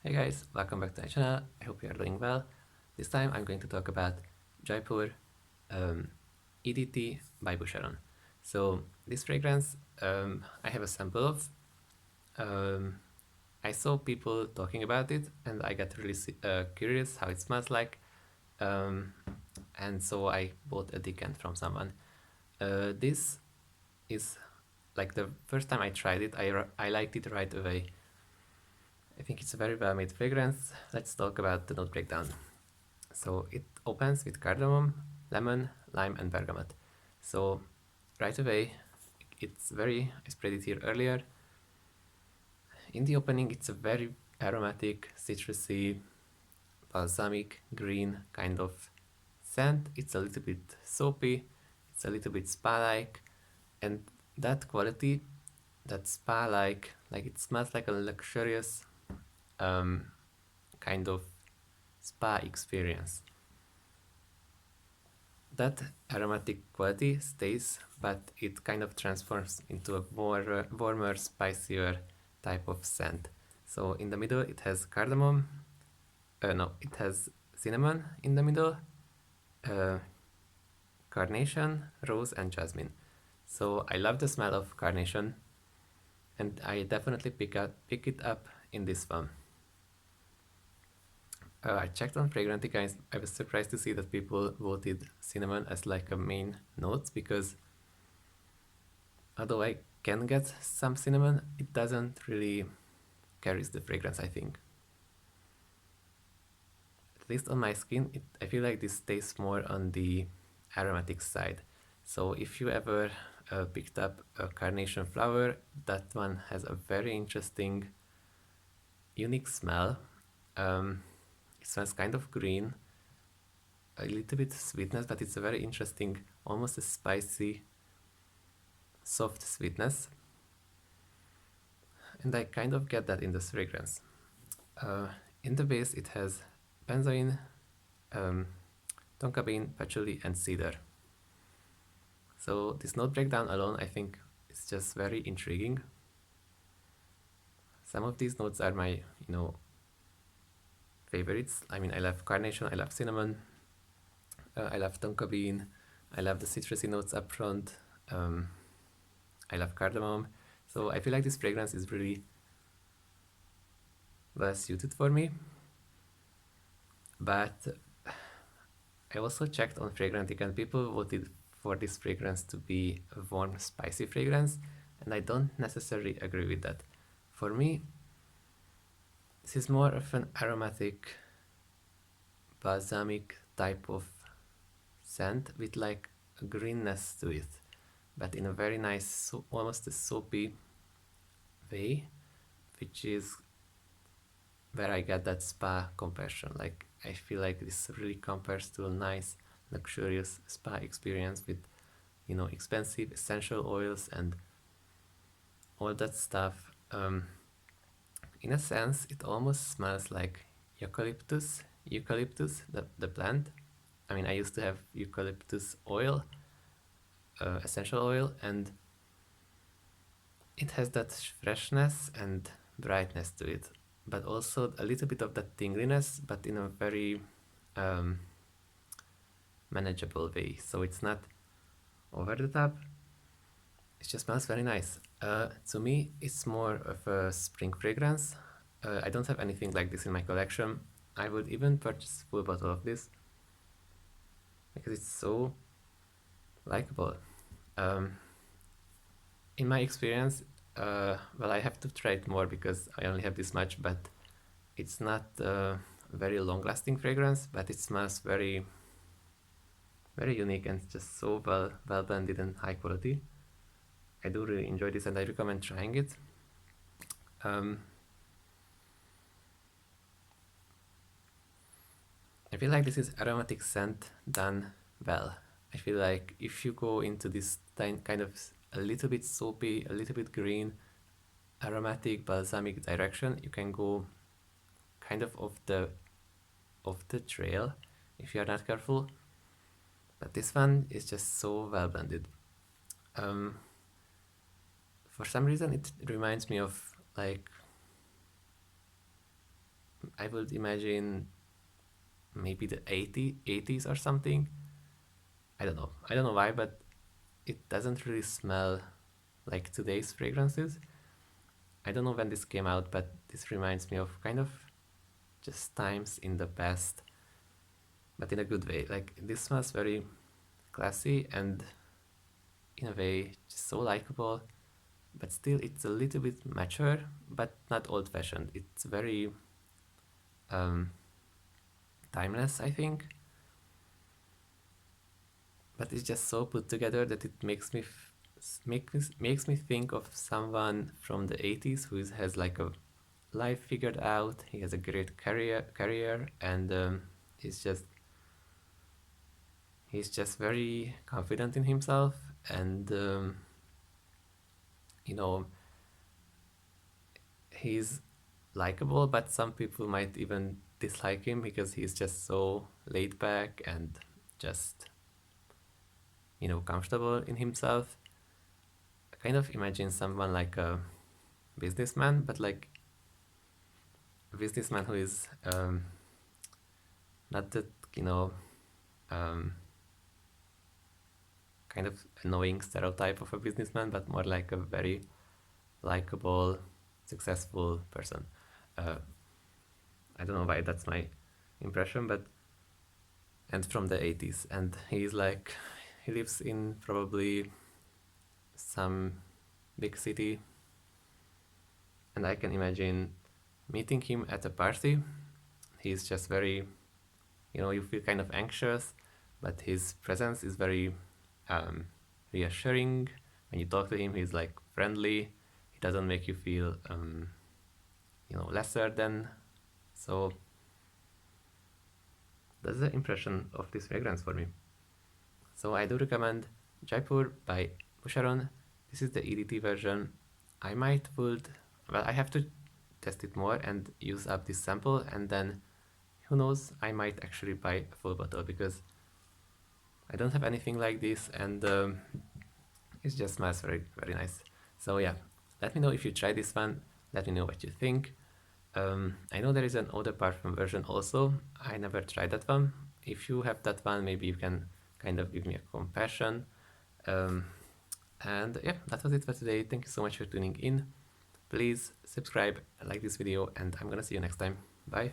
Hey guys, welcome back to my channel. I hope you are doing well. This time I'm going to talk about Jaipur EDT by Boucheron. So this fragrance I have a sample of. I saw people talking about it and I got really curious how it smells like. And so I bought a decant from someone. This is like the first time I tried it, I liked it right away. I think it's a very well made fragrance. Let's talk about the note breakdown. So it opens with cardamom, lemon, lime and bergamot. So right away, I spread it here earlier. In the opening, it's a very aromatic, citrusy, balsamic, green kind of scent. It's a little bit soapy, it's a little bit spa-like, and that quality, that spa-like it smells like a luxurious kind of spa experience. That aromatic quality stays, but it kind of transforms into a warmer, spicier type of scent. So in the middle it has cardamom, it has cinnamon in the middle, carnation, rose and jasmine. So I love the smell of carnation and I definitely pick it up in this one. I checked on Fragrantica and I was surprised to see that people voted cinnamon as like a main note, because although I can get some cinnamon, it doesn't really carries the fragrance, I think. At least on my skin, I feel like this tastes more on the aromatic side. So if you ever picked up a carnation flower, that one has a very interesting, unique smell. It smells kind of green, a little bit sweetness, but it's a very interesting, almost a spicy, soft sweetness. And I kind of get that in this fragrance. In the base it has benzoin, tonka bean, patchouli and cedar. So this note breakdown alone, I think, is just very intriguing. Some of these notes are my, favorites. I mean, I love carnation, I love cinnamon, I love tonka bean, I love the citrusy notes up front, I love cardamom. So I feel like this fragrance is really well suited for me. But I also checked on Fragrantic and people voted for this fragrance to be a warm, spicy fragrance, and I don't necessarily agree with that. For me, this is more of an aromatic, balsamic type of scent with like a greenness to it, but in a very nice, almost a soapy way, which is where I get that spa comparison. Like, I feel like this really compares to a nice, luxurious spa experience with, expensive essential oils and all that stuff. In a sense, it almost smells like eucalyptus, the plant. I mean, I used to have eucalyptus oil, essential oil, and it has that freshness and brightness to it, but also a little bit of that tingliness, but in a very manageable way. So it's not over the top. It just smells very nice. To me, it's more of a spring fragrance. I don't have anything like this in my collection. I would even purchase a full bottle of this because it's so likable. In my experience, well, I have to try it more because I only have this much, but it's not a very long-lasting fragrance, but it smells very, very unique and just so well blended and high quality. I do really enjoy this and I recommend trying it. I feel like this is aromatic scent done well. I feel like if you go into this kind of a little bit soapy, a little bit green, aromatic, balsamic direction, you can go kind of off the trail if you are not careful. But this one is just so well blended. For some reason, it reminds me of like I would imagine maybe the 80s or something. I don't know why, but it doesn't really smell like today's fragrances. I don't know when this came out, but this reminds me of kind of just times in the past, but in a good way. Like this smells very classy and in a way just so likable, but still it's a little bit mature, but not old fashioned. It's very um, timeless, I think, but it's just so put together that it makes me think of someone from the 80s who has like a life figured out. He has a great career, and he's just very confident in himself, and you know he's likable, but some people might even dislike him because he's just so laid back and just comfortable in himself. I kind of imagine someone like a businessman, but like a businessman who is not that um, kind of annoying stereotype of a businessman, but more like a very likable, successful person. Uh, I don't know why that's my impression, but and from the 80s, and he's like he lives in probably some big city, and I can imagine meeting him at a party. He's just very, you feel kind of anxious, but his presence is very reassuring. When you talk to him, he's like friendly. He doesn't make you feel, lesser than. So that's the impression of this fragrance for me. So I do recommend Jaipur by Boucheron. This is the EDT version. I might would, well, I have to test it more and use up this sample, and then who knows, I might actually buy a full bottle because I don't have anything like this, and it just smells very, very nice. So yeah, let me know if you try this one. Let me know what you think. I know there is an eau de parfum version also. I never tried that one. If you have that one, maybe you can kind of give me a compassion. Um, and yeah, that was it for today. Thank you so much for tuning in. Please subscribe, like this video, and I'm gonna see you next time. Bye.